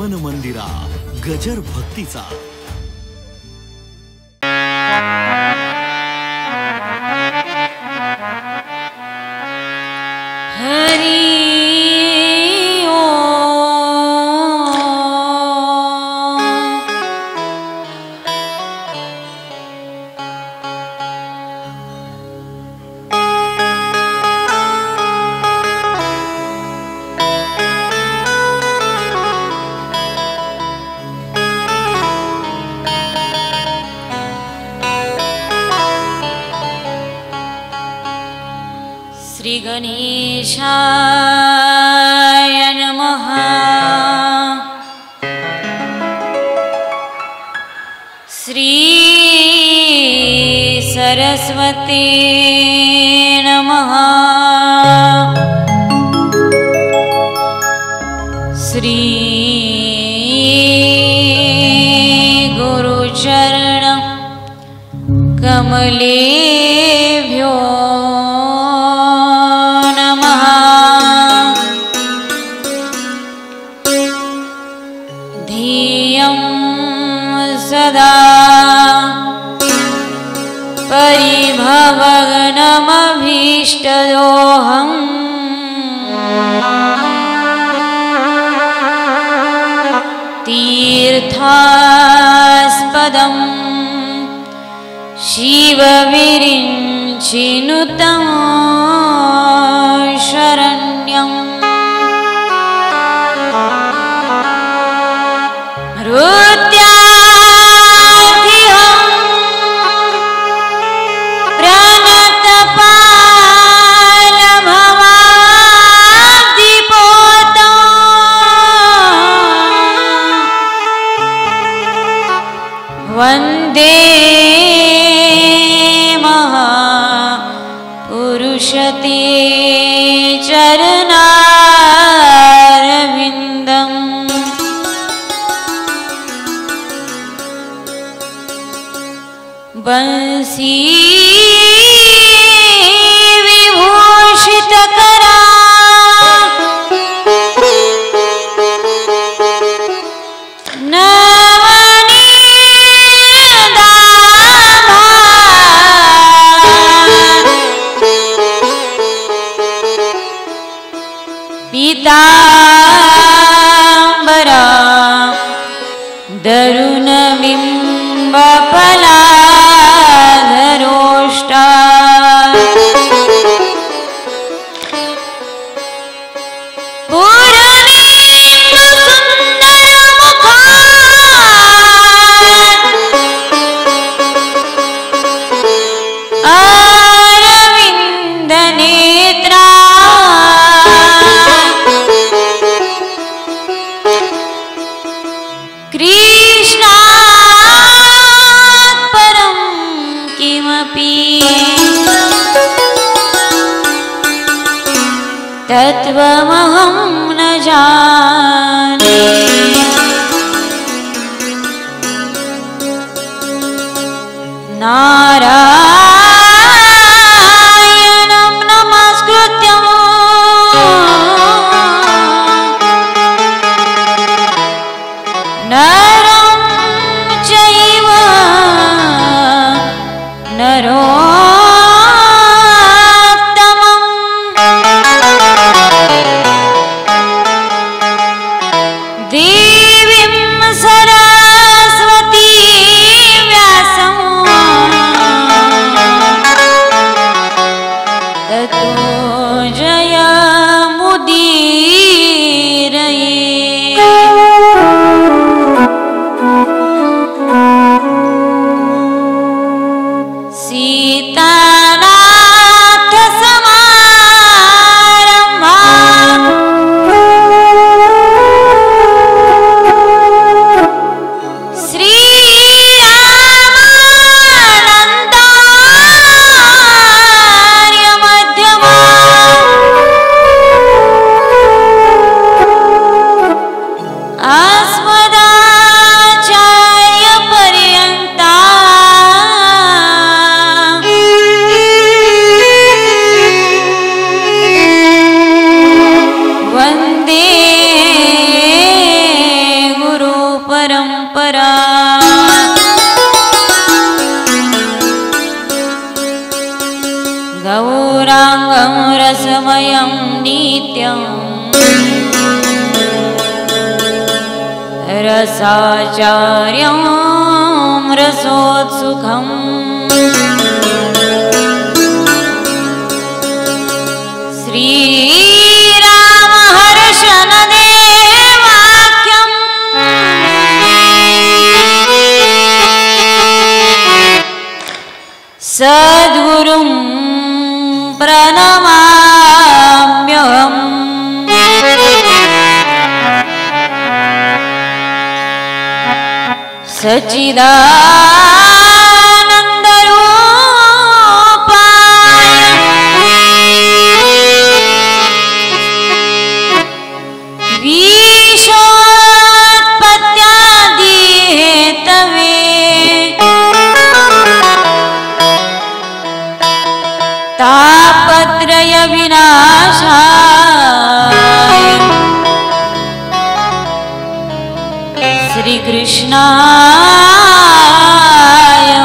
मन मंदिरा गजर भक्तीचा। श्री गणेशाय नमः। श्री सरस्वती नमः। श्री गुरुचरण कमलेभ्यो सदा परिभवग्नमभीष्टदोहम् तीर्थास्पदं शिवविरिञ्चिनुतं शरण्यम् वंदे महापुरुषते चरणारविन्दम्। बंसी विभूषितकरा पीतांबरा दरुणबिम्बफलाधरोष्टा तत्त्वमहं न जाने। नारायणं नमस्कृत्यं नरं चैव नरोत्तमम्। देवीं सरस्वती व्यासं ततो जयमुदीरये। रसाचार्यं रसोत्सुकम् श्रीरामहर्षणदेवाख्यम् सद्गुरुं प्रणमाम्यहम् सच्चिदानन्दरूपाय विश्वोत्पत्त्यादिहेतवे तापत्रयविनाशाय श्रीकृष्णाय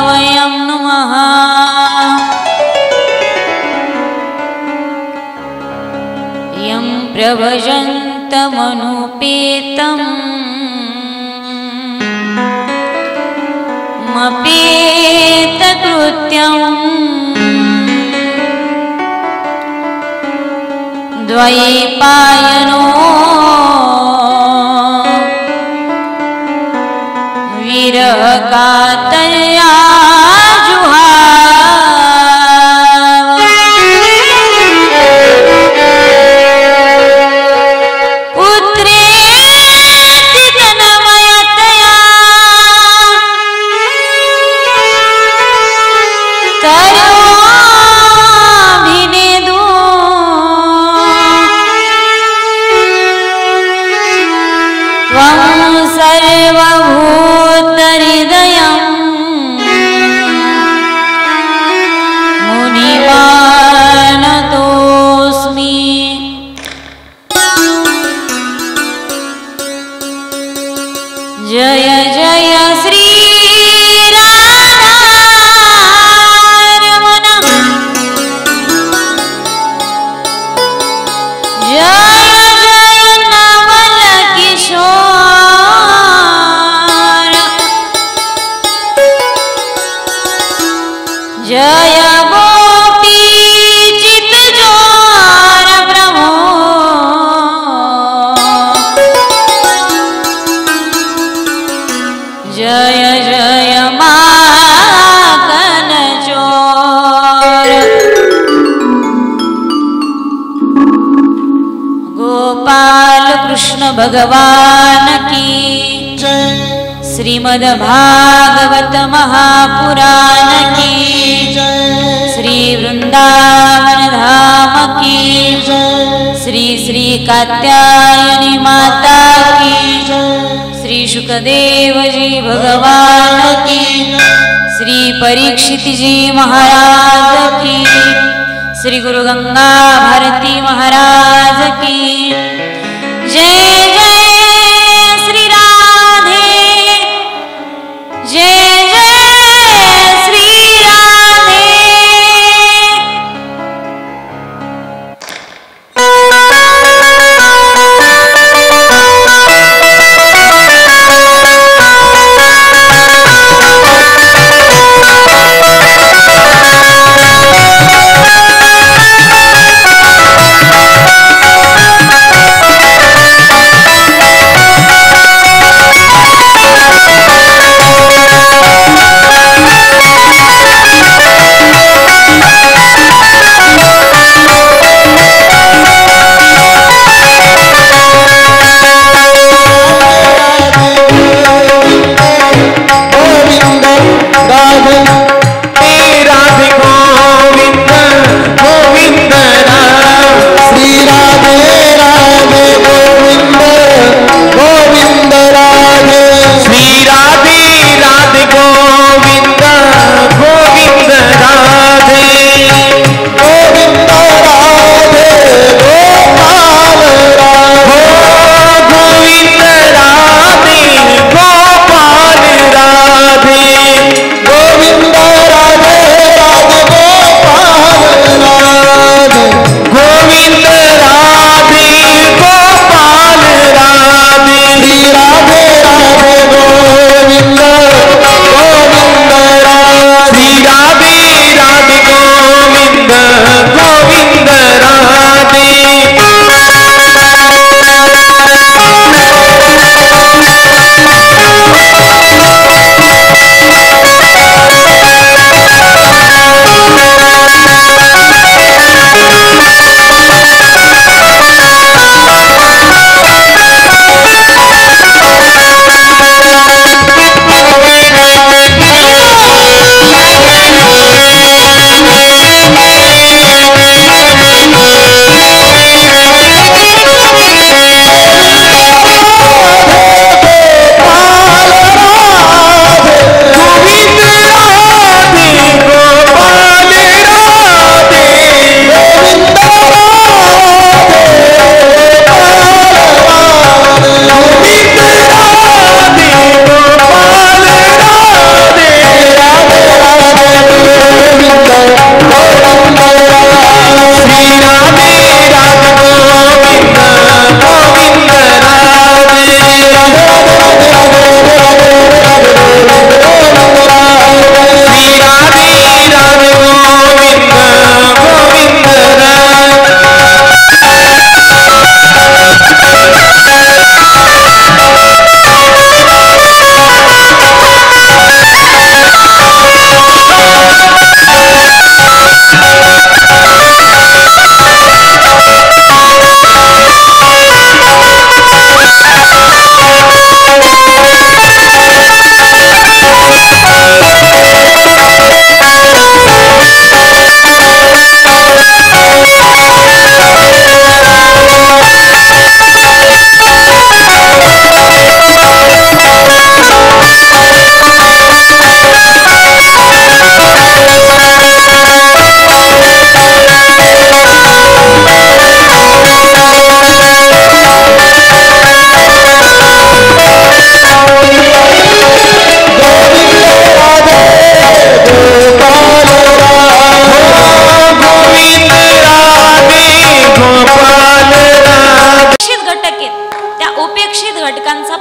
वयं नमः। यं प्रभजन्तमनुपेतम् मपेतकृत्यम् द्वैपायनो विरहकातर्या जुहाव पुत्रेति तन्मयतया तयोभिनेदु त्वं सर्वभूतहृदयं मुनिमानतोऽस्मि। जय जय श्रीराधारमण जय जय नवल किशोर जय गोपी चित्तजोर प्रभो जय जय माखन चोर गोपाल कृष्ण भगवान की श्रीमद्भागवत महापुराण की श्री वृंदावन धाम की श्री श्री कात्यायनी माता की श्री शुकदेव जी भगवान की श्री परीक्षित जी महाराज की श्री गुरु गंगा भारती महाराज की जय जय श्री राधे जय जय श्री राधे।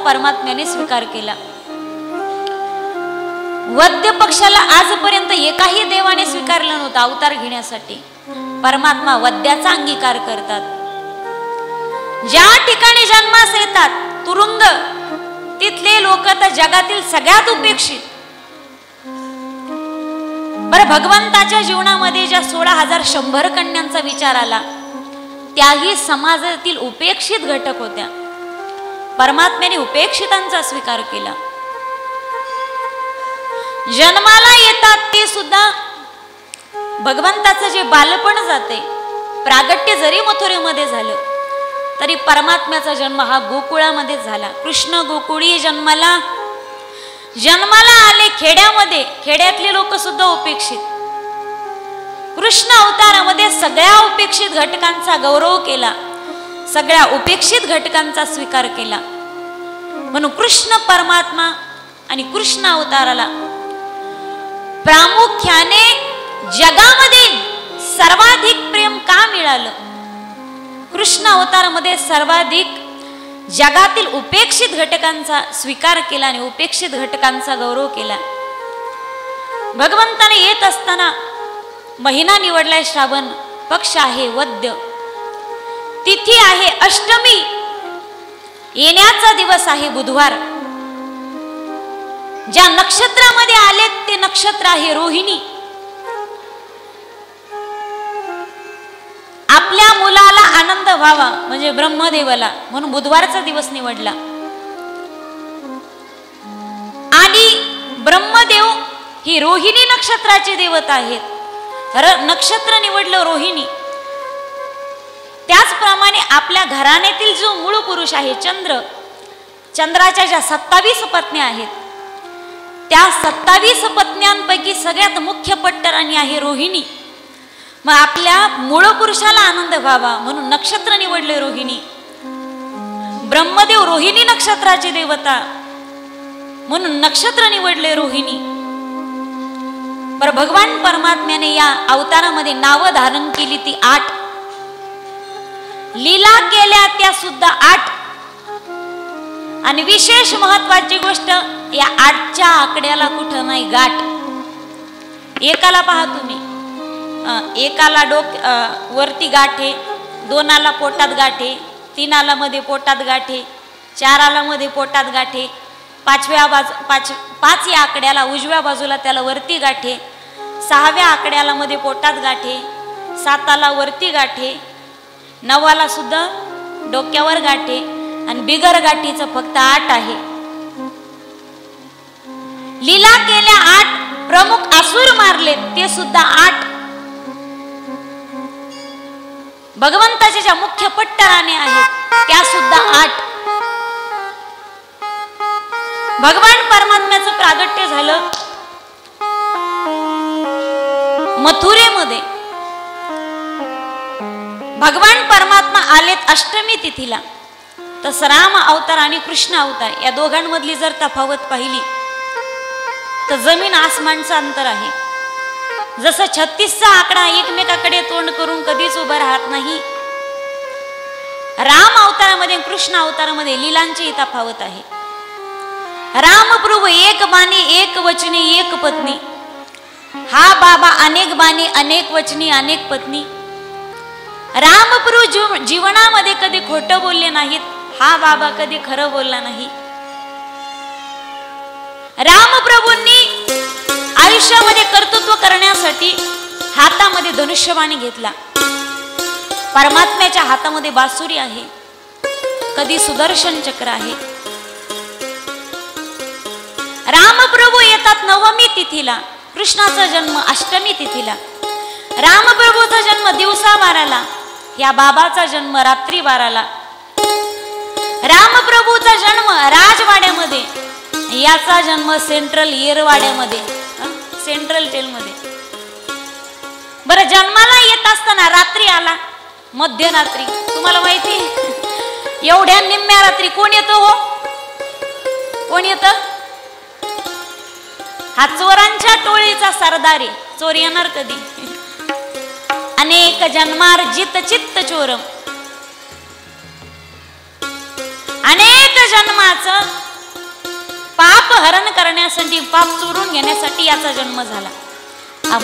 परमात्म्याने स्वीकार केला. वद्य पक्षाला आजपर्यंत एकाही देवाने स्वीकारलं नव्हतं अवतार घेण्यासाठी. परमात्मा वद्याचा अंगीकार करतात. ज्या ठिकाणी जन्मास येतात तुरुंग, तिथले लोक तर जगातील सगळ्यात उपेक्षित. बरं, भगवंताच्या जीवनामध्ये ज्या 16,100 कन्यांचा विचार आला त्याही समाजातील उपेक्षित घटक होत्या. परमात्म्याने उपेक्षितांचा स्वीकार केला. जन्माला येतात ते सुद्धा भगवंताचं जे बालपण जाते, प्रागट्य जरी मथुरेमध्ये झालं तरी परमात्म्याचा जन्म हा गोकुळामध्ये झाला. कृष्ण गोकुळी जन्माला आले खेड्यामध्ये. खेड्यातले लोक सुद्धा उपेक्षित. कृष्ण अवतारामध्ये सगळ्या उपेक्षित घटकांचा गौरव केला, सगळ्या उपेक्षित घटकांचा स्वीकार केला. म्हणून कृष्ण परमात्मा आणि कृष्ण अवताराला प्रामुख्याने जगामध्ये सर्वाधिक प्रेम का मिळालं? कृष्ण अवतारामध्ये सर्वाधिक जगातील उपेक्षित घटकांचा स्वीकार केला आणि उपेक्षित घटकांचा गौरव केला. भगवंताने येत असताना महिना निवडलाय श्रावण, पक्ष आहे वद्य, तिथी आहे अष्टमी, येण्याचा दिवस आहे बुधवार. ज्या नक्षत्रामध्ये आले ते नक्षत्र आहे रोहिणी. आपल्या मुलाला आनंद व्हावा म्हणजे ब्रह्मदेवाला, म्हणून बुधवारचा दिवस निवडला. आणि ब्रह्मदेव ही रोहिणी नक्षत्राचे देवता आहेत. नक्षत्र निवडलं रोहिणी. त्याचप्रमाणे आपल्या घराण्यातील जो मूळ पुरुष आहे चंद्र, चंद्राच्या ज्या 27 पत्न्या आहेत त्या 27 पत्न्यांपैकी सगळ्यात मुख्य पट्टराणी आहे रोहिणी. मग आपल्या मूळ पुरुषाला आनंद व्हावा म्हणून नक्षत्र निवडले रोहिणी. ब्रह्मदेव रोहिणी नक्षत्राचे देवता म्हणून नक्षत्र निवडले रोहिणी. पर भगवान परमात्म्याने या अवतारामध्ये नावं धारण केली ती 8, लीला केल्या त्या सुद्धा 8. आणि विशेष महत्वाची गोष्ट, या 8च्या आकड्याला कुठं नाही गाठ. एकाला पहा तुम्ही, एकाला वरती गाठे, 2 पोटात गाठे, 3 मध्ये पोटात गाठे, 4 मध्ये पोटात गाठे, 5 या आकड्याला उजव्या बाजूला त्याला वरती गाठे, 6व्या आकड्याला मध्ये पोटात गाठे, 7 वरती गाठे, 9 सुद्धा डोक्यावर गाठे आणि बिगर गाठीचं फक्त 8 आहे. लीला केल्या 8, प्रमुख असुर मारले ते सुद्धा 8. भगवंताच्या ज्या मुख्य पट्टराणी आहेत त्या सुद्धा 8. भगवान परमात्म्याचं प्रागट्य झालं मथुरेमध्ये. भगवान परमात्मा आलेत अष्टमी तिथीला. तसं राम अवतार आणि कृष्ण अवतार या दोघांमधली जर तफावत पाहिली तर जमीन आसमानचं अंतर आहे. जसं 36चा आकडा एकमेकाकडे तोंड करून कधीच उभा राहत नाही, राम अवतारामध्ये कृष्ण अवतारामध्ये लीलांची तफावत आहे. रामप्रभू एक बाणी एक वचनी एक पत्नी, हा बाबा अनेक बाणी अनेक वचनी अनेक पत्नी. रामप्रभू जीवनामध्ये कधी खोटं बोलले नाहीत, हा बाबा कधी खरं बोलला नाही. रामप्रभूंनी आयुष्यामध्ये कर्तृत्व करण्यासाठी हातामध्ये धनुष्यबाण घेतला. परमात्म्याच्या हातामध्ये बासुरी आहे, कधी सुदर्शन चक्र आहे. रामप्रभू येतात नवमी तिथीला, कृष्णाचा जन्म अष्टमी तिथीला. रामप्रभूचा जन्म दिवसा 12ला, या बाबाचा जन्म रात्री 12ला. रामप्रभूचा जन्म राजवाड्यामध्ये, याचा जन्म सेंट्रल येरवाड्यामध्ये, सेंट्रल जेलमध्ये. बरं, जन्माला येत असताना रात्री आला, मध्यरात्री. तुम्हाला माहिती एवढ्या निम्म्या रात्री कोण येतो? हो, कोण येतं? हा चोरांच्या टोळीचा सरदार आहे. चोर येणार कधी? अनेक जन्मार्जित चित्त चोरम. अनेक जन्माचं पाप हरण करण्यासाठी, पाप चोरून घेण्यासाठी याचा जन्म झाला.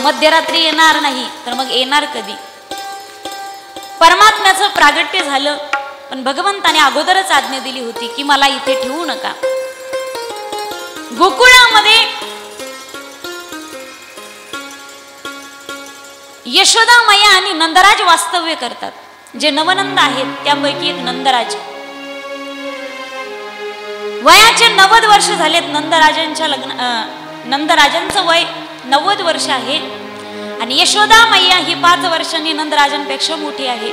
मध्यरात्री येणार नाही तर मग येणार कधी? परमात्म्याचं प्रागट्य झालं, पण भगवंताने अगोदरच आज्ञा दिली होती की मला इथे ठेवू नका. गोकुळामध्ये यशोदा मैया आणि नंदराज वास्तव्य करतात. जे नवनंद आहेत त्यापैकी एक नंदराज. वयाचे 90 वर्ष झालेत नंदराजांच्या नंदराजांचं वय 90 वर्ष आहे आणि यशोदा मैया ही 5 वर्षांनी नंदराजांपेक्षा मोठी आहे.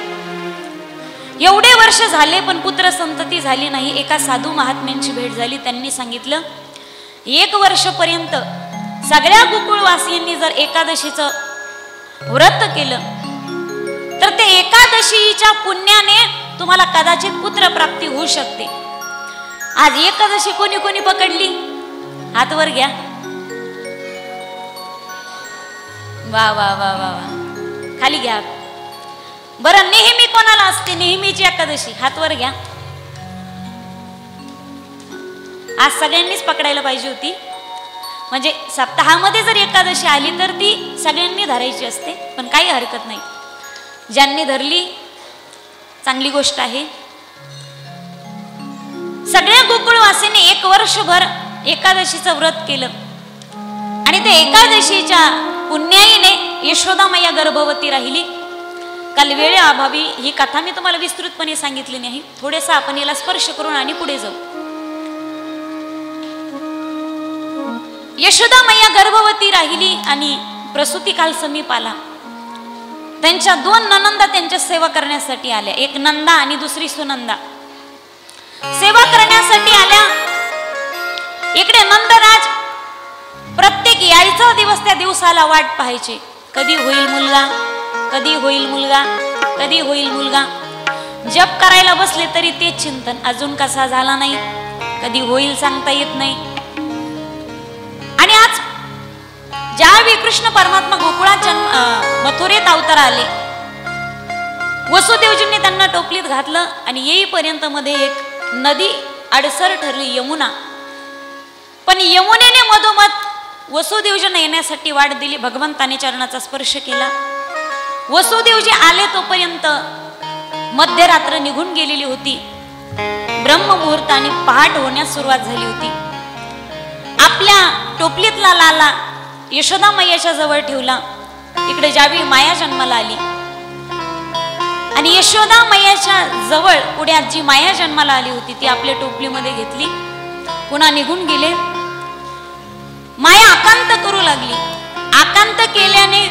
एवढे वर्ष झाले पण पुत्र संतती झाली नाही. एका साधू महात्म्यांची भेट झाली. त्यांनी सांगितलं 1 वर्षपर्यंत सगळ्या गोकुळवासियांनी जर एकादशीचं व्रत केलं तर ते एकादशीच्या पुण्याने तुम्हाला कदाचित पुत्र प्राप्ती होऊ शकते. आज एकादशी कोणी कोणी पकडली? हात वर घ्या. वा वा वा वा वा, खाली घ्या. बरं, नेहमी कोणाला असते नेहमीची एकादशी? हात वर घ्या. आज सगळ्यांनीच पकडायला पाहिजे होती. म्हणजे सप्ताहामध्ये जर एकादशी आली तर ती सगळ्यांनी धरायची असते, पण काही हरकत नाही. ज्यांनी धरली चांगली गोष्ट आहे. सगळ्या गोकुळवासींनी 1 वर्षभर एकादशीचं व्रत केलं आणि ते एकादशीच्या पुण्याईने यशोदा मैया गर्भवती राहिली. काल वेळेअभावी ही कथा मी तुम्हाला विस्तृतपणे सांगितली नाही. थोडेसा आपण याला स्पर्श करून आणि पुढे जाऊ. यशोदा मैया गर्भवती राहिली आणि प्रसूती काल समीप आला. त्यांच्या 2 ननंदा त्यांच्या सेवा करण्यासाठी आल्या. एक नंदा आणि दुसरी सुनंदा सेवा करण्यासाठी आल्या. इकडे नंदराज प्रत्येक यायचा दिवस त्या दिवसाला वाट पाहायचे. कधी होईल मुलगा, कधी होईल मुलगा, कधी होईल मुलगा. जप करायला बसले तरी तेच चिंतन, अजून कसा झाला नाही, कधी होईल सांगता येत नाही. आणि आज ज्यावेळी कृष्ण परमात्मा गोकुळात मथुरेत अवतार आले, वसुदेवजींनी त्यांना टोपलीत घातलं आणि येईपर्यंत मध्ये एक नदी अडसर ठरली, यमुना. पण यमुनेने मधोमध वसुदेवजींना येण्यासाठी वाट दिली. भगवंताने चरणाचा स्पर्श केला. वसुदेवजी आले तोपर्यंत मध्यरात्र निघून गेलेली होती. ब्रह्ममुहूर्ताने पहाट होण्यास सुरुवात झाली होती. आपल्या टोपलीतला लाला यशोदा मैयाच्या जवळ ठेवला. इकडे ज्यावेळी माया जन्माला आली आणि यशोदा मैयाच्या जवळ पुढे जी माया जन्माला आली होती ती आपल्या टोपलीमध्ये घेतली. पुन्हा निघून गेले. माया आकांत करू लागली. आकांत केल्याने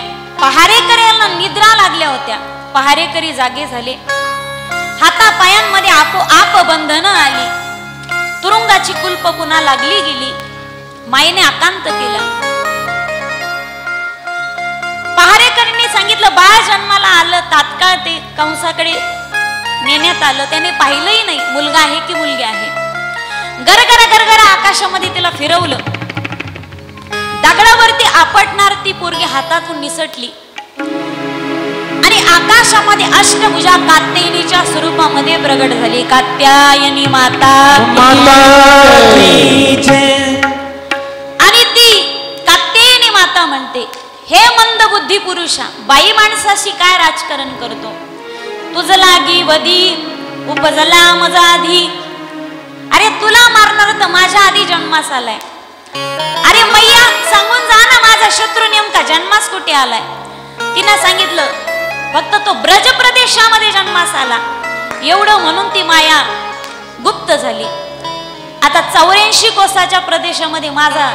पहारेकऱ्यांना निद्रा लागल्या होत्या. पहारेकरी जागे झाले. हातापायांमध्ये आपोआप बंधनं आली. तुरुंगाची कुलप पुन्हा लागली गेली. मायेने आकांत केला. पहारेकरींनी सांगितलं बाळ जन्माला आलं. तात्काळ ते कंसाकडे नेण्यात आलं. त्याने पाहिलंही नाही मुलगा आहे की मुलगी आहे. गरगरा गरगरा आकाशामध्ये तिला फिरवलं. दगडावरती आपटणार ती पोरगी हातातून निसटली आणि आकाशामध्ये अष्टभुजा कात्यायनीच्या स्वरूपामध्ये प्रगट झाली. कात्यायनी माता आणि ती कात्यायनी माता म्हणते, हे मंद बुद्धी पुरुषा, बाई माणसाशी काय राजकारण करतो? तुझ लागी वदी उपजला मजाधी. अरे तुला मारणार तर माझ्या आधी जन्मास आलाय. अरे मैया सांगून जा ना माझा शत्रू नेमका जन्मास कुठे आलाय. तिने सांगितलं फक्त तो ब्रज प्रदेशामध्ये जन्मास आला. एवढं म्हणून ती माया गुप्त झाली. आता 84 कोसाच्या प्रदेशामध्ये माझा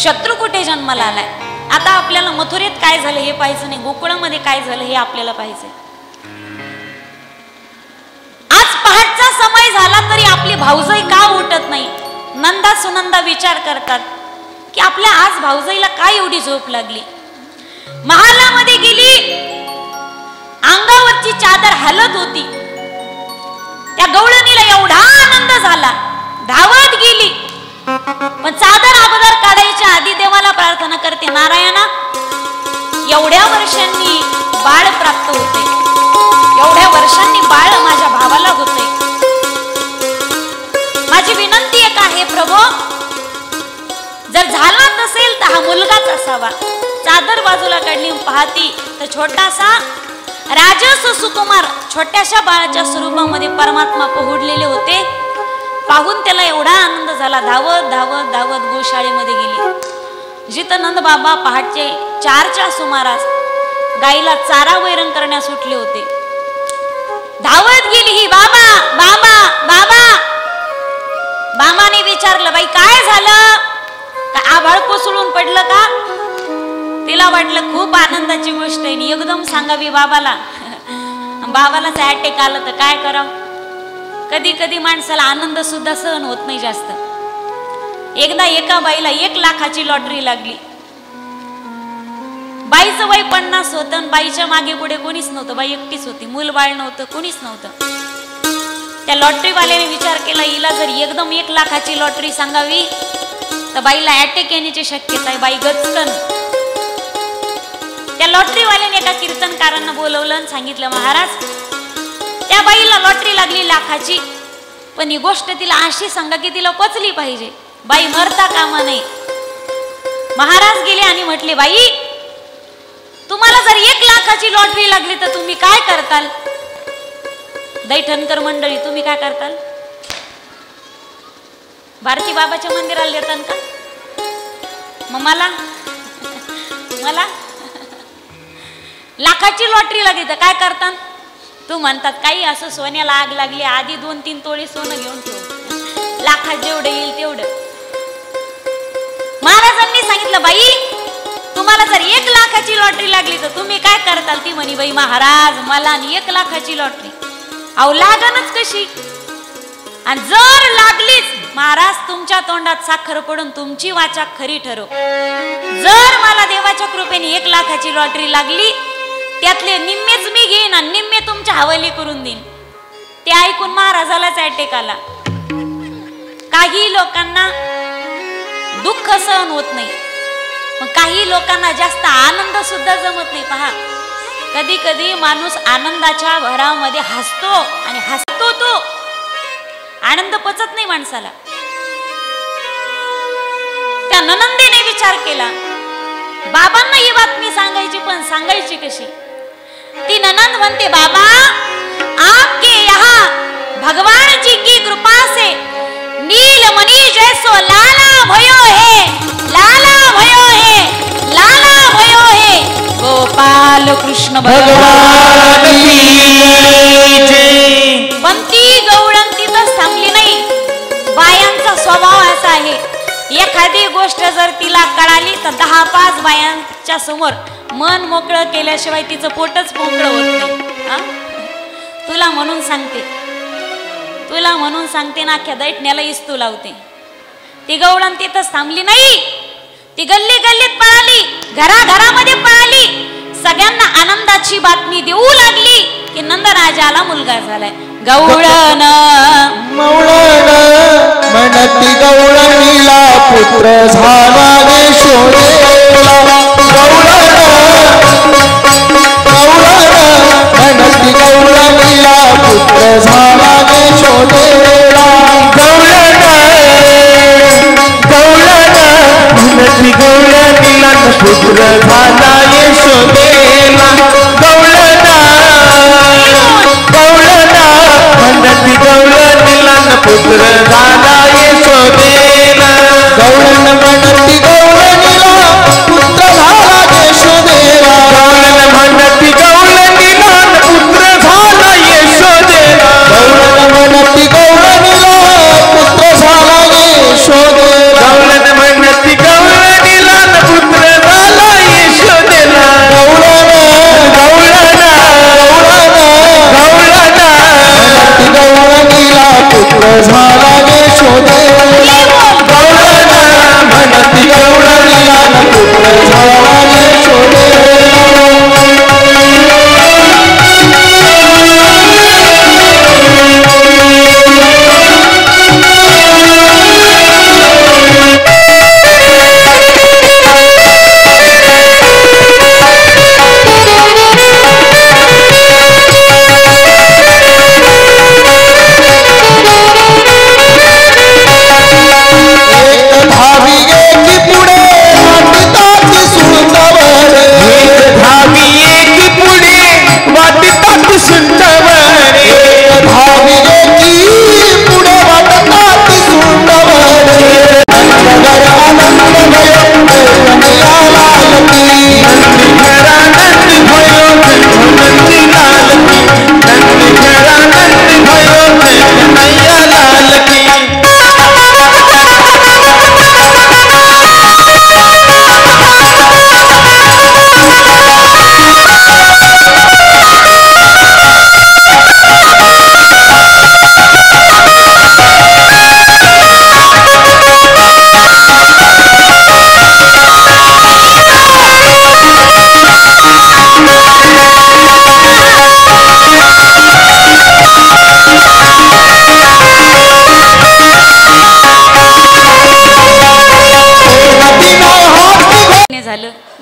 शत्रू कुठे जन्माला आलाय. आता आपल्याला मथुरेत काय झालं हे पाहायचं नाही, गोकुळामध्ये काय झालं हे आपल्याला पाहायचंय. आज पहाटचा समय झाला तरी आपली भाऊजाई का उठत नाही? नंदा सुनंदा विचार करतात की आपल्या आज भाऊजाईला काय एवढी झोप लागली. महालामध्ये गेली, अंगावरची चादर हलत होती. त्या गवळणीला एवढा आनंद झाला, धावत गेली. पण चादर अगोदर काढायच्या आधी देवाला प्रार्थना करते, नारायणा एवढ्या वर्षांनी बाळ प्राप्त होते, एवढ्या वर्षांनी बाळ माझ्या भावाला होते. विनंती एक आहे प्रभू, जर झाला नसेल तर हा मुलगाच असावा. चादर बाजूला काढली पाहती तर छोटासा राजस सुकुमार छोट्याशा बाळाच्या स्वरूपामध्ये परमात्मा पोहोडलेले होते. पाहून त्याला एवढा आनंद झाला. धावत धावत धावत गोशाळेमध्ये गेली, जिथं नंद बाबा पहाटे 4च्या सुमारास गाईला चारा वैरण करण्यास सुटले होते. धावत गेली ही, बाबा बाबा बाबा. बाबाने विचारलं, बाई काय झालं, का आभाळ कोसळून पडलं का? तिला वाटलं खूप आनंदाची गोष्ट आहे, एकदम सांगावी बाबाला. बाबालाच अटॅक आलं तर काय करावं. कधी कधी माणसाला आनंद सुद्धा सहन होत नाही जास्त. एकदा एका बाईला 1 लाखाची लॉटरी लागली. बाईचं वय 50 होतं, बाईच्या मागे पुढे कोणीच नव्हतं, बाई एकटीच होती, मूल बाळ नव्हतं, कोणीच नव्हतं. त्या लॉटरीवाल्याने विचार केला, हिला जर एकदम 1 लाखाची लॉटरी सांगावी तर बाईला अटॅक येण्याची शक्यता आहे, बाई गचकन. त्या लॉटरीवाल्याने एका कीर्तनकारांना बोलवलं आणि सांगितलं, महाराज त्या बाईला लॉटरी लागली लाखाची, पण ही गोष्ट तिला अशी सांगा की तिला पचली पाहिजे, बाई मरता कामा नाही. महाराज गेले आणि म्हटले, बाई तुम्हाला जर 1 लाखाची लॉटरी लागली तर तुम्ही काय करताल? दैठणकर मंडळी, तुम्ही काय करताल? भारती बाबाच्या मंदिराला देतात का? मग मला लाखाची लॉटरी लागली तर काय करतात? तू म्हणतात काही असं सोन्याला आग लागली, आधी 2-3 तोळे सोनं घेऊन ठेव, लाखात जेवढं येईल तेवढं. महाराजांनी सांगितलं, बाई तुम्हाला जर 1 लाखाची लॉटरी लागली तर तुम्ही काय करताल? ती म्हणी, बाई महाराज मला 1 लाखाची लॉटरी अहो लागणच कशी, आणि जर लागलीच महाराज तुमच्या तोंडात साखर पडून तुमची वाचा खरी ठरो. जर मला देवाच्या कृपेने 1 लाखाची लॉटरी लागली त्यातले निम्मेच मी घेईन आणि निम्मे तुमच्या हवाली करून देईन. ते ऐकून महाराजालाच अटॅक आला. काही लोकांना दुःख सहन होत नाही, मग काही लोकांना जास्त आनंद सुद्धा जमत नाही. पहा, कधी कधी माणूस आनंदाच्या भरामध्ये हसतो आणि हसतो तो आनंद पचत नाही माणसाला. त्या ननंदेने विचार केला, बाबांना ही बातमी सांगायची, पण सांगायची कशी? ती ननंद म्हणते, बाबा आपके यहाँ भगवान जी की कृपा से नीलमणि जैसो लाला भयो है, लाला भयो है, लाला भयो है, गोपाल कृष्ण भगवान की जय. पण ती गवळण तिथं थांबली नाही. बायांचा स्वभाव असा आहे, एखादी गोष्ट जर तिला कळाली तर 10-5 बायांच्या समोर मन मोकळं केल्याशिवाय तिचं पोटच मोकळं होत नाही. तुला म्हणून सांगते ना, अख्ख्या दैठण्याला इस्तू लावते. ती गवळण तिथंच थांबली नाही, ती गल्ली गल्लीत पळाली, घराघरामध्ये पळाली, सगळ्यांना आनंदाची बातमी देऊ लागली की नंदराजाला मुलगा झालाय. गवळण म्हणती गवळणीला पुत्र झाला यशोदेला. म्हणती गवळणीला पुत्र झाला यशोदेला. म्हणती गवळणीला पुत्र झाला यशोदेला. म्हणती गवळणीला पुत्र झाला यशोदेला. गवळण म्हणती गवळणीला पुत्र झाला यशोदेला. गवळण म्हणती गवळणीला पुत्र झाला यशोदेला.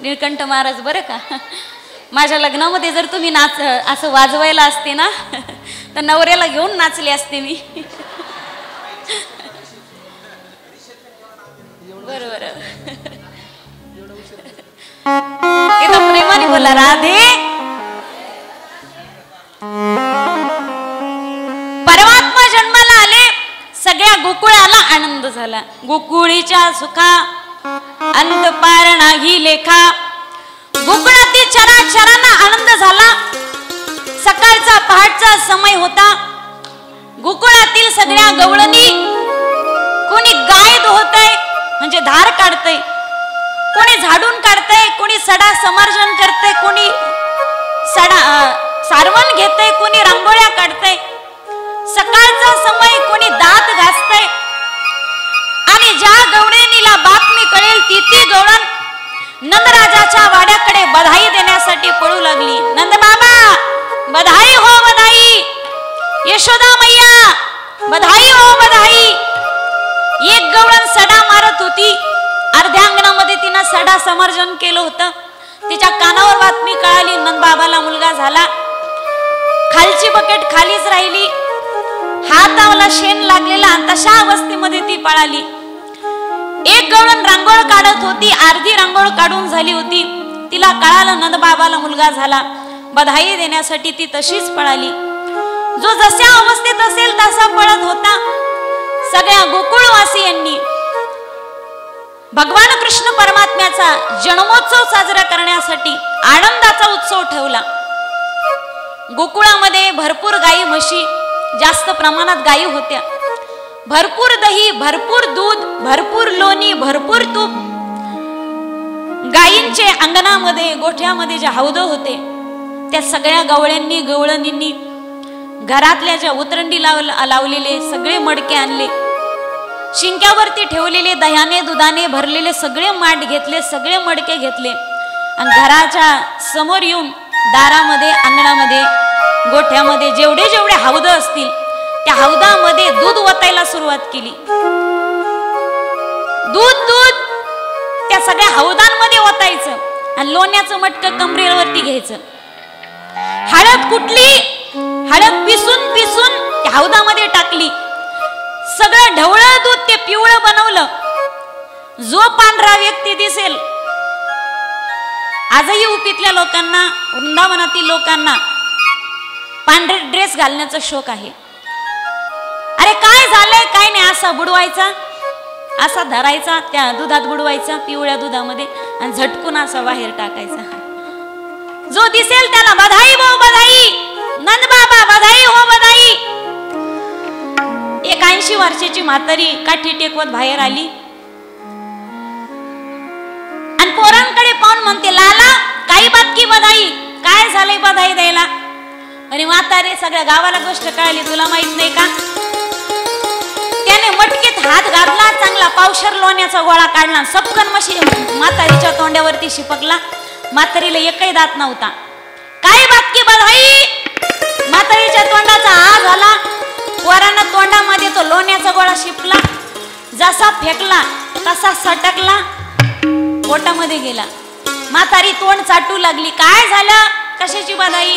निळकंठ महाराज बरं का. माझ्या लग्नामध्ये जर तुम्ही नाच असं वाजवायला असते ना तर नवऱ्याला घेऊन नाचले असते मी. बरोबर. एकदम प्रेमाने बोला राधे. परमात्मा जन्माला आले, सगळ्या गोकुळाला आनंद झाला. गोकुळीच्या सुखा अंत पार नाही लेखा. गोकुळातील चराचरांना आनंद झाला. सकाळचा पहाटचा समय होता. गोकुळातील सगळ्या गवळणी, कोणी गाय धुवतय म्हणजे धार काढतय, कोणी झाडून काढतय, कोणी सडा समर्जन करतय, कोणी सारवण घेतय, कोणी रांगोळ्या काढतय. सकाळचा समय कोणी दात घासतय. आणि ज्या गवळणीला बातमी कळेल ती गवळण नंदराजाच्या वाड्याकडे बधाई देण्यासाठी पळू लागली. नंद बाबा बधाई हो बधाई. यशोदा मैया बधाई हो बधाई. एक गवळण सडा मारत होती. अर्ध्या अंगणामध्ये तिनं सडा समर्जन केलं होतं. तिच्या कानावर बातमी कळाली, नंद बाबाला मुलगा झाला. खालची बकेट खालीच राहिली. हाताला शेण लागलेला तशा अवस्थेमध्ये ती पळाली. एक गवळण रांगोळ काढत होती. अर्धी रांगोळ काढून झाली होती. तिला कळालं नंद बाबाला मुलगा झाला. बधाई देण्यासाठी ती तशीच पळाली. जो जशा अवस्थेत असेल तसा पळत होता. सगळ्या गोकुळवासियांनी भगवान कृष्ण परमात्म्याचा जन्मोत्सव साजरा करण्यासाठी आनंदाचा उत्सव ठेवला. गोकुळामध्ये भरपूर गायी म्हशी, जास्त प्रमाणात गायी होत्या. भरपूर दही, भरपूर दूध, भरपूर लोणी, भरपूर तूप. गायींचे अंगणामध्ये गोठ्यामध्ये जे हौद होते त्या सगळ्या गवळ्यांनी गवळणींनी घरातल्या ज्या उतरंडी लावलेले सगळे मडके आणले. शिंक्यावरती ठेवलेले दह्याने दुधाने भरलेले सगळे माठ घेतले, सगळे मडके घेतले आणि घराच्या समोर येऊन दारामध्ये, अंगणामध्ये, गोठ्यामध्ये जेवढे जेवढे हौद असतील त्या हौदामध्ये दूध वतायला सुरुवात केली. दूध त्या सगळ्या हौदांमध्ये ओतायचं आणि लोण्याचं मटकं कमरेवरती घ्यायचं. हळद कुठली, हळद पिसून पिसून त्या हौदामध्ये टाकली. सगळं ढवळं दूध ते पिवळं बनवलं. जो पांढरा व्यक्ती दिसेल, आजही उपितल्या लोकांना, वृंदावनातील लोकांना पांढरे ड्रेस घालण्याचा शौक आहे. अरे काय झालंय काय नाही, असा बुडवायचा, असा धरायचा, त्या दुधात बुडवायचा पिवळ्या दुधामध्ये आणि झटकून असा बाहेर टाकायचा. जो दिसेल त्याला बधाई हो बधाई, नंद बाबा बधाई हो बधाई. 81 वर्षाची म्हातारी काठी टेकवत बाहेर आली आणि पोरांकडे पाहून म्हणते, लाला काही बात की बधाई, काय झालंय बधाई द्यायला. आणि म्हातारे सगळ्या गावाला गोष्ट कळाली, तुला माहित नाही का. त्याने मटकीत हात घातला, चांगला पावशर लोण्याचा गोळा काढला, सपकन मशी म्हातारीच्या तोंड्यावरती शिपकला. म्हातारीला एकही दात नव्हता. काय बात की बधाई. म्हातारीच्या तोंडाचा आ झाला. पोरांना तोंडामध्ये तो लोण्याचा गोळा शिपला, जसा फेकला तसा सटकला, पोटामध्ये गेला. म्हातारी तोंड चाटू लागली. काय झालं, कशाची बधाई.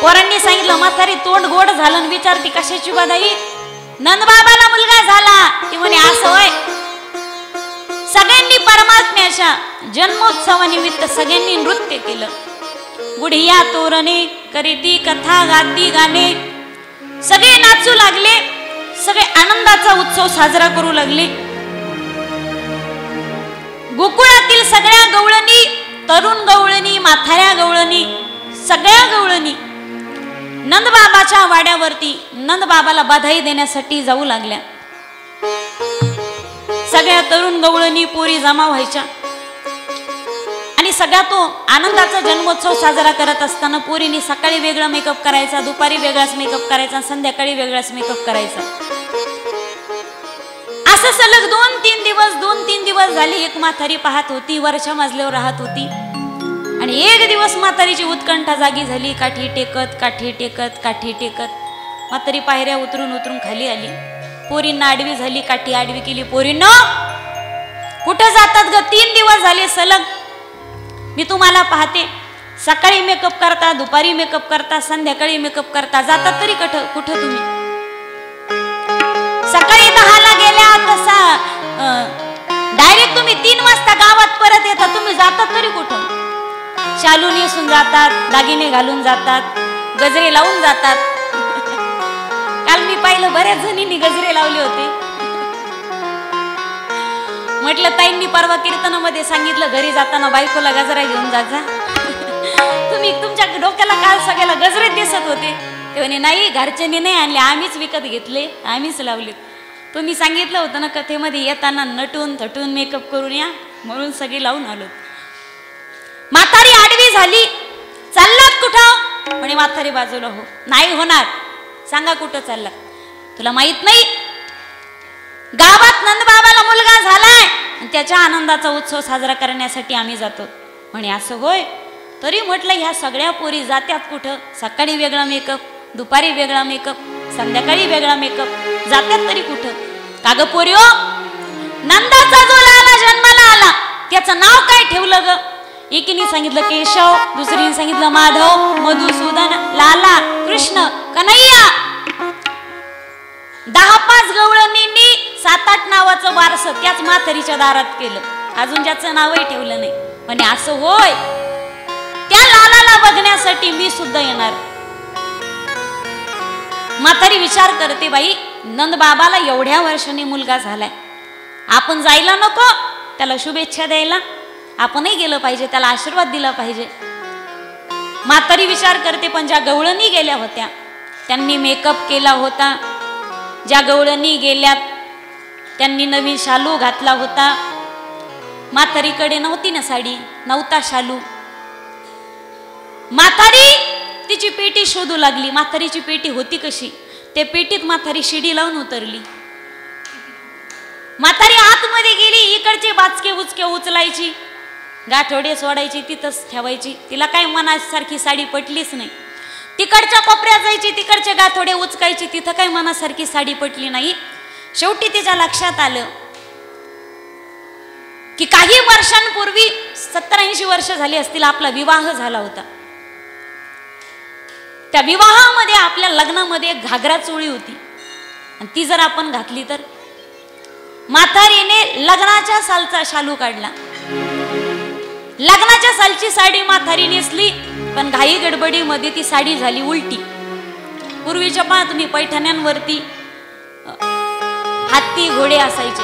पोरांनी सांगितलं, म्हातारी तोंड गोड झालं. विचारती कशाची बधाई. नंदबाबाला मुलगा झाला. ती म्हणे असं होय. सगळ्यांनी परमात्म्याच्या जन्मोत्सवानिमित्त सगळ्यांनी नृत्य केलं. गुढिया तोरणे करीती कथा गाती गाणे, सगळे नाचू लागले, सगळे आनंदाचा उत्सव साजरा करू लागले. गोकुळातील सगळ्या गवळणी, तरुण गवळणी, म्हाताऱ्या गवळणी, सगळ्या गवळणी नंदबाबाच्या वाड्यावरती नंदबाबाला बधाई देण्यासाठी जाऊ लागल्या. सगळ्या तरुण गवळणी पोरी जमा व्हायच्या आणि सगळा तो आनंदाचा जन्मोत्सव साजरा करत असताना पोरींनी सकाळी वेगळा मेकअप करायचा, दुपारी वेगळाच मेकअप करायचा, संध्याकाळी वेगळाच मेकअप करायचा. असं सलग 2-3 दिवस झाले. एक म्हातारी पाहत होती, वरच्या मजल्यावर राहत होती आणि एक दिवस म्हातारीची उत्कंठा जागी झाली. काठी टेकत काठी टेकत काठी टेकत म्हातारी पायऱ्या उतरून उतरून खाली आली. पोरींना आडवी झाली, काठी आडवी केली. पोरींनो कुठे जातात ग, 3 दिवस झाले सलग मी तुम्हाला पाहते, सकाळी मेकअप करता, दुपारी मेकअप करता, संध्याकाळी मेकअप करता, जातात तरी कुठं तुम्ही? सकाळी 10ला गेल्या तसा डायरेक्ट तुम्ही 3 वाजता गावात परत येता, तुम्ही जातात तरी कुठं? शालू नेसून जातात, दागिने घालून जातात, गजरे लावून जातात. काल मी पाहिलं बऱ्याच जणींनी गजरे लावले होते. म्हटलं ताईंनी परवा कीर्तनामध्ये सांगितलं घरी जाताना बायकोला गजरा घेऊन जायचा. तुम्ही तुमच्या डोक्याला काल सगळ्याला गजरे दिसत होते. ते म्हणे नाही, घरच्यांनी नाही आणले, आम्हीच विकत घेतले, आम्हीच लावले. तुम्ही सांगितलं होतं ना कथेमध्ये, येताना नटून थटून मेकअप करून या, म्हणून सगळे लावून आलो. म्हातारी आडवी झाली, चाललात कुठं? म्हणे म्हातारी बाजूला हो. नाही होणार, सांगा कुठं चाललात? तुला माहित नाही, गावात नंदबाबाला मुलगा झालाय, त्याच्या आनंदाचा उत्सव साजरा करण्यासाठी आम्ही जातो. म्हणे असं होय? तरी म्हटलं ह्या सगळ्या पोरी जात्यात कुठं? सकाळी वेगळा मेकअप, दुपारी वेगळा मेकअप, संध्याकाळी वेगळा मेकअप, जात्यात तरी कुठं? काग पोरी हो, नंदाचा जो लाला जन्माला आला त्याचं नाव काय ठेवलं ग? एकीने सांगितलं केशव, दुसरीने सांगितलं माधव, मधुसूदन, लाला, कृष्ण, कन्हैया. 10-5 गवळणींनी 7-8 नावाचं वारस त्याच म्हातारीच्या दारात केलं, अजून ज्याचं नावही ठेवलं नाही. म्हणे असं होय? त्या लालाला बघण्यासाठी मी सुद्धा येणार. म्हातारी विचार करते, बाई नंद बाबाला एवढ्या वर्षांनी मुलगा झालाय, आपण जायला नको त्याला शुभेच्छा द्यायला? आपणही गेलं पाहिजे, त्याला आशीर्वाद दिला पाहिजे. म्हातारी विचार करते, पण ज्या गवळणी गेल्या होत्या त्यांनी मेकअप केला होता, ज्या गवळणी गेल्यात त्यांनी नवीन शालू घातला होता. म्हातारीकडे नव्हती ना साडी, नव्हता शालू. म्हातारी तिची पेटी शोधू लागली. म्हातारीची पेटी होती कशी? त्या पेटीत म्हातारी शिडी लावून उतरली. म्हातारी आतमध्ये गेली, इकडचे बाचके उचके उचलायची, गाठोडे सोडायची, तिथंच ठेवायची. तिला काय मनासारखी साडी पटलीच नाही. तिकडच्या कोपऱ्यात जायची, तिकडचे गाठोडे उचकायची, तिथं काय मनासारखी साडी पटली नाही. शेवटी तिच्या लक्षात आलं की काही वर्षांपूर्वी 70-80 वर्ष झाली असतील आपला विवाह झाला होता. त्या विवाहामध्ये आपल्या लग्नामध्ये एक घागरा चोळी होती आणि ती जर आपण घातली तर. म्हातारीने लग्नाच्या सालचा शालू काढला, लग्नाच्या सालची साडी म्हातारी नेसली, पण घाई गडबडीमध्ये ती साडी झाली उलटी. पूर्वीच्या पहा तुम्ही पैठण्यांवरती हत्ती घोडे असायचे.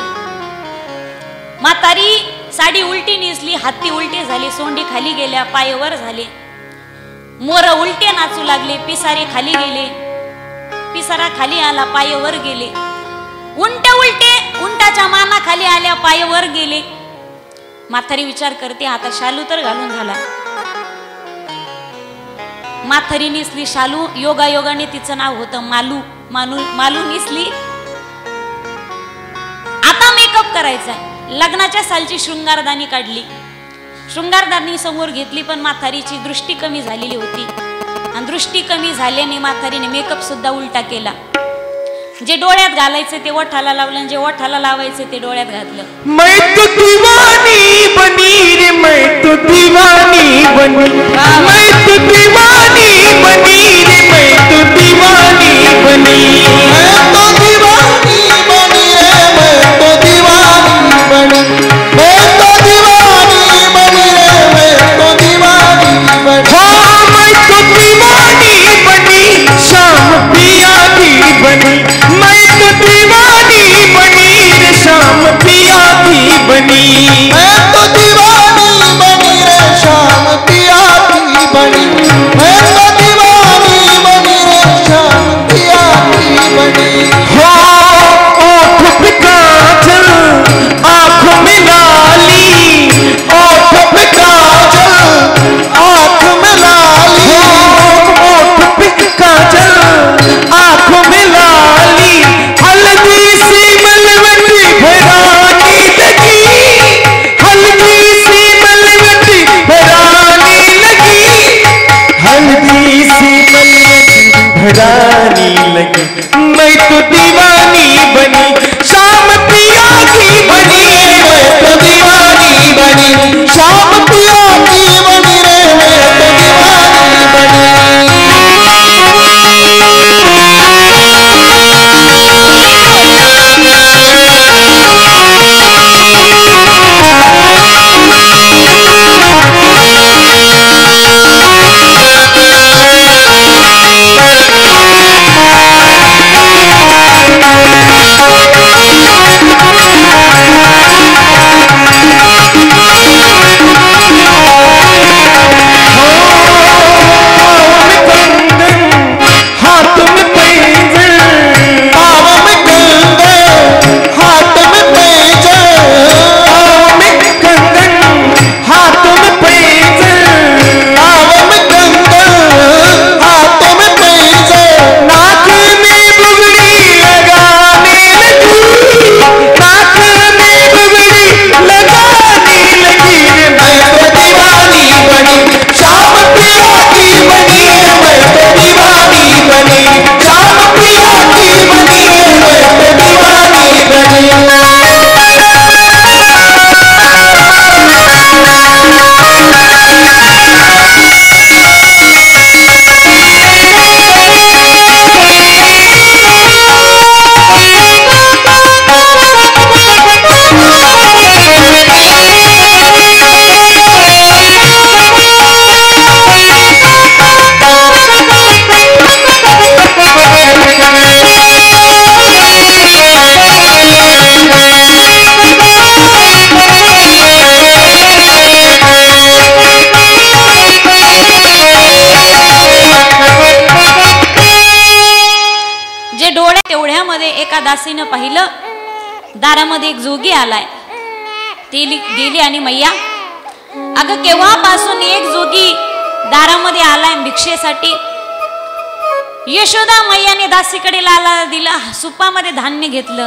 म्हातारी साडी उलटी नेसली, हत्ती उलटे झाले, सोंडी खाली गेल्या, पाय वर झाले, मोर उलटे नाचू लागले, पिसारे खाली गेले, पिसारा खाली आला, पाय वर गेले, उंट उलटे, उंटाच्या माना खाली आल्या, पाय वर गेले. म्हातारी विचार करते, आता शालू तर घालून झाला. म्हातारी नेसली शालू, योगायोगाने तिचं नाव होतं मालू. मालू नेसली. आता मेकअप करायचा. लग्नाच्या सालची शृंगारदानी काढली, शृंगारदानी समोर घेतली, पण म्हातारीची दृष्टी कमी झालेली होती आणि दृष्टी कमी झाल्याने म्हातारीने मेकअप सुद्धा उलटा केला. जे डोळ्यात घालायचे ते ओठाला लावलं, जे ओठाला लावायचे ते डोळ्यात घातलं. मैं तो दीवानी बनी रे, मैं तो दीवानी बनी, मैं तो दीवानी बनी रे, मैं तो दीवानी बनी, मैं तो दीवानी बनी रे, मैं तो दीवानी बनी, मैं तो दीवानी बनी रे, मैं तो दीवानी बनी, हाँ मैं तो दीवानी बनी, शाम पिया की बनी, मैं तो दीवानी बनी रे, शाम पिया की बनी, मैं तो दीवानी बनी रे, शाम पिया की बनी, मैं तो दीवानी बनी रे, शाम पिया की बनी। हो ओठ पे काजल, आँख में लाली, ओठ पे काजल, आँख में लाली, ओठ पे काजल, आँख में लाली, हल्दी सी मलवटी भरानी लगी, हल्दी सी मलवटी भरानी लगी, हल्दी सी मलवटी भरानी लगी, मैं तो दीवानी बनी, शाम पिया की बनी, मैं तो दीवानी बनी, शाम पिया की दासीनं पाहिलं, दारामध्ये एक जोगी आलाय. ती गेली आणि मैया, अगं केव्हापासून एक जोगी दारामध्ये आलाय भिक्षेसाठी. यशोदा मैयाने दासीकडे लाला दिला, सुपामध्ये धान्य घेतलं,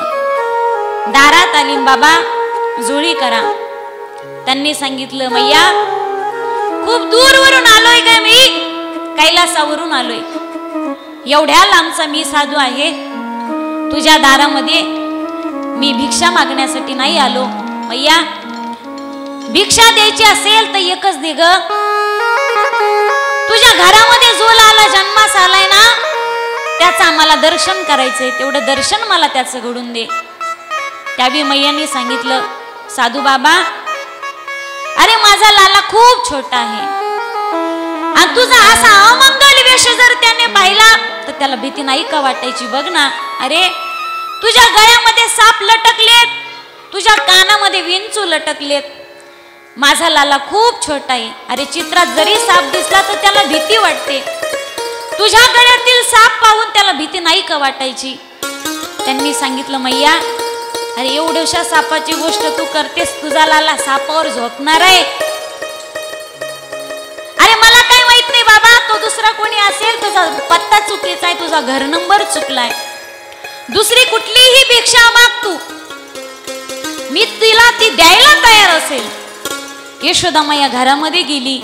दारात आली. बाबा जोळी करा. त्यांनी सांगितलं, मैया खूप दूरवरून आलोय काय, मी कैलासावरून आलोय. एवढ्या लांबचा मी साधू आहे, तुझ्या दारामध्ये मी भिक्षा मागण्यासाठी नाही आलो. मैया भिक्षा द्यायची असेल तर एकच दे ग. तुझ्या घरामध्ये जो लाला जन्मास आलाय ना, त्याचं आम्हाला दर्शन करायचंय, तेवढं दर्शन मला त्याचं घडून दे. त्यावेळी मैयाने सांगितलं, साधू बाबा अरे माझा लाला खूप छोटा आहे आणि तुझा असा अमंगल वेश जर त्याने पाहिला तर त्याला भीती नाही का वाटायची. बघ ना, अरे तुझ्या गळ्यामध्ये साप लटकलेत, तुझ्या कानामध्ये विंचू लटकलेत, माझा लाला खूप छोटा आहे. अरे चित्रात जरी साप दिसला तर त्याला भीती वाटते, तुझ्या गळ्यातील साप पाहून त्याला भीती नाही का वाटायची. त्यांनी सांगितलं, मैया अरे एवढ्याशा सापाची गोष्ट तू करतेस, तुझा लाला सापावर झोपणार आहे. अरे मला काय माहित नाही बाबा, तो दुसरा कोणी असेल, तुझा पत्ता चुकीचा आहे, तुझा घर नंबर चुकलाय, दुसरी कुठलीही भिक्षा माग तू, मी तिला ती द्यायला तयार असेल. यशोदा मैया घरामध्ये गेली,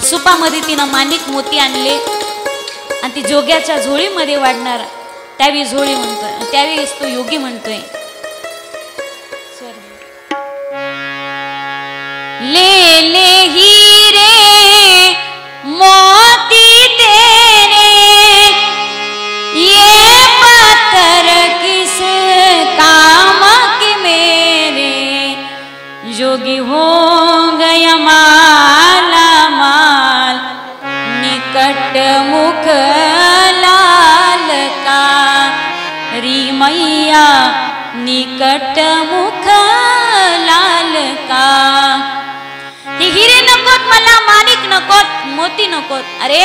सुपामध्ये तिनं माणिक मोती आणले आणि ती जोग्याच्या झोळीमध्ये वाढणार. त्यावेळी झोळी म्हणतोय, त्यावेळीच तो योगी म्हणतोय, ले ले हीरे मोती तेरे, ये पत्थर किस काम के मेरे, जोगी हो गया माला माल, निकट मुख लाल का, री मैया निकट मुख लाल का. ते हिरे नकोत मला, माणिक नकोत, मोती नकोत. अरे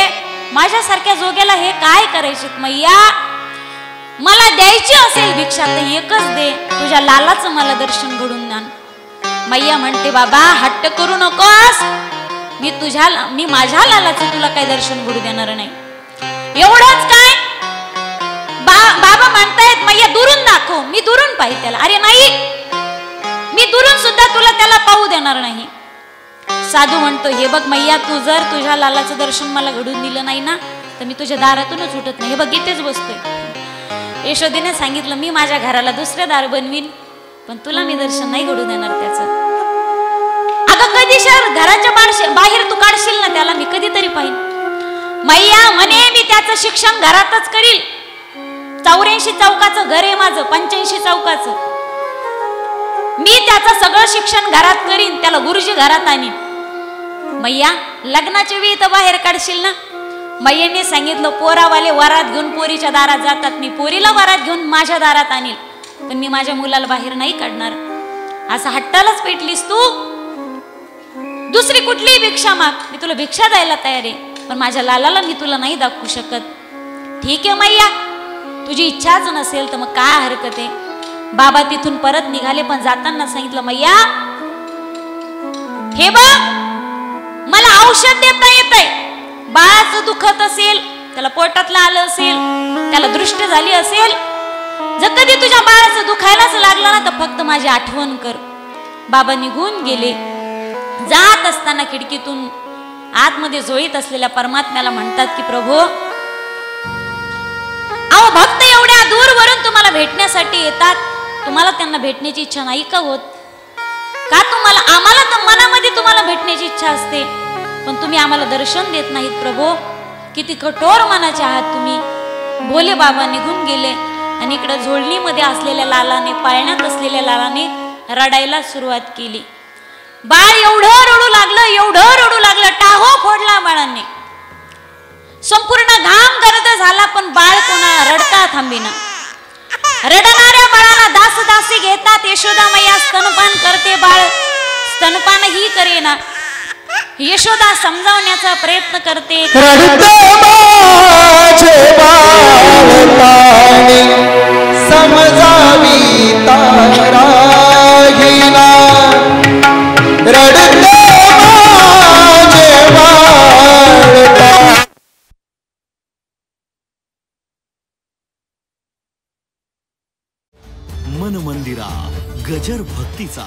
माझ्यासारख्या जोग्याला हे काय करायचे मैया, मला द्यायची असेल भिक्षा तर एकच दे, तुझ्या लालाचं मला दर्शन घडून द्या. मैया म्हणते, बाबा हट्ट करू नकोस, मी माझ्या लालाचं तुला काही दर्शन घडू देणार नाही. एवढंच काय बाबा म्हणतायत, मैया दुरून दाखव, मी दुरून पाहिजे त्याला. अरे नाही, मी दुरून सुद्धा तुला त्याला पाहू देणार नाही. साधू म्हणतो, हे बघ मैया, तू जर तुझ्या लालाचं दर्शन मला घडून दिलं नाही ना तर मी तुझ्या दारातूनच उठत नाही. हे बघ इथेच बसतोय. यशोदेने सांगितलं, मी माझ्या घराला दुसरे दार बनवीन पण तुला मी दर्शन नाही घडू देणार त्याचं. अगं कधी घराच्या बाहेर तू काढशील ना त्याला, मी कधीतरी पाहिन. मैया म्हणे, मी त्याचं शिक्षण घरातच करील. 84 चौकाचं घर आहे माझं, 85 चौकाचं. मी त्याचं सगळं शिक्षण घरात करीन, त्याला गुरुजी घरात आणीन. मैया लग्नाच्या वेळी तर बाहेर काढशील ना. मैयाने सांगितलं, पोरावाले वरात घेऊन पोरीच्या दारात जातात, मी पोरीला वरात घेऊन माझ्या दारात आणील, पण मी माझ्या मुलाला बाहेर नाही काढणार. असं हट्टालाच पेटलीस तू, दुसरी कुठलीही भिक्षा माग, मी तुला भिक्षा द्यायला तयार आहे, पण माझ्या लालाला मी तुला नाही दाखवू शकत. ठीक आहे मैया, तुझी इच्छाच नसेल तर मग काय हरकत आहे. बाबा तिथून परत निघाले, पण जाताना सांगितलं, मैया हे बघ, मला औषध देता येतंय. बाळाचं दुखत असेल, त्याला पोटातलं आलं असेल, त्याला दृष्ट झाली असेल, जर कधी तुझ्या बाळाचं दुखायलाच लागलं ना तर फक्त माझी आठवण कर. बाबा निघून गेले. जात असताना खिडकीतून आतमध्ये जोळीत असलेल्या परमात्म्याला म्हणतात की, प्रभू अहो भक्त एवढ्या दूरवरून तुम्हाला भेटण्यासाठी येतात, तुम्हाला त्यांना भेटण्याची इच्छा नाही का होत का? आम्हाला तर मनामध्ये तुम्हाला भेटण्याची इच्छा असते, पण तुम्ही आम्हाला दर्शन देत नाहीत. प्रभू किती कठोर मनाचे आहात तुम्ही. भोले बाबा निघून गेले आणि इकडे झोळणीमध्ये असलेल्या लालाने, पाळण्यात असलेल्या लालाने रडायला सुरुवात केली. बाळ एवढं रडू लागलं, टाहो फोडला बाळाने. संपूर्ण घाम गर्द झाला, पण बाळ कोणा रडता थांबेना. रडणाऱ्या बाळाला दासी घेतात. यशोदा मैया स्तनपान करते, बाळ स्तनपान ही करेना. यशोदा समजावण्याचा प्रयत्न करते. समजा सीता राहिला रडते माझे बाळका. मन मंदिरा गजर भक्तीचा